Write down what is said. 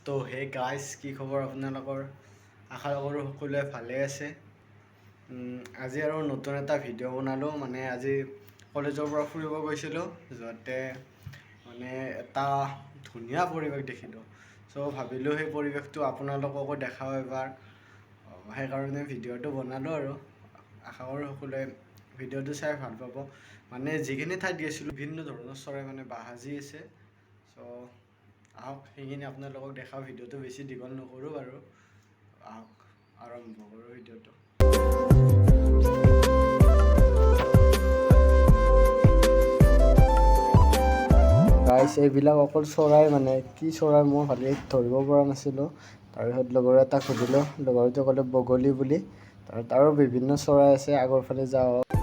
তো hey guys, কি খবৰ আপোনালোকৰ? আশা কৰোঁ সকলোৱে ভালে আছে। আজি আৰু নতুন এটা ভিডিঅ' বনালোঁ। মানে আজি কলেজৰ পৰা ফুৰিব গৈছিলোঁ, যোৱাতে মানে এটা ধুনীয়া পৰিৱেশ দেখিলোঁ। চ' ভাবিলোঁ সেই পৰিৱেশটো আপোনালোককো দেখাওঁ এবাৰ। সেইকাৰণে ভিডিঅ'টো বনালোঁ আৰু আশা কৰোঁ সকলোৱে ভিডিঅ'টো চাই ভাল পাব। মানে যিখিনি ঠাইত গৈছিলোঁ বিভিন্ন ধৰণৰ চৰাই মানে বাহ সাজি আছে। চ' আহক সেইখিনি আপোনালোকক দেখাওঁ। ভিডিঅ'টো বেছি দীঘল নকৰোঁ বাৰু, আহক আৰম্ভ কৰোঁ ভিডিঅ'টো। গাইছ, এইবিলাক অকল চৰাই, মানে কি চৰাই মই ভালকৈ ধৰিব পৰা নাছিলোঁ। তাৰপিছত লগৰ এটাক সুধিলোঁ, লগৰটোৱে ক'লে বগলী বুলি। তাৰো বিভিন্ন চৰাই আছে, আগৰ ফালে যাওঁ।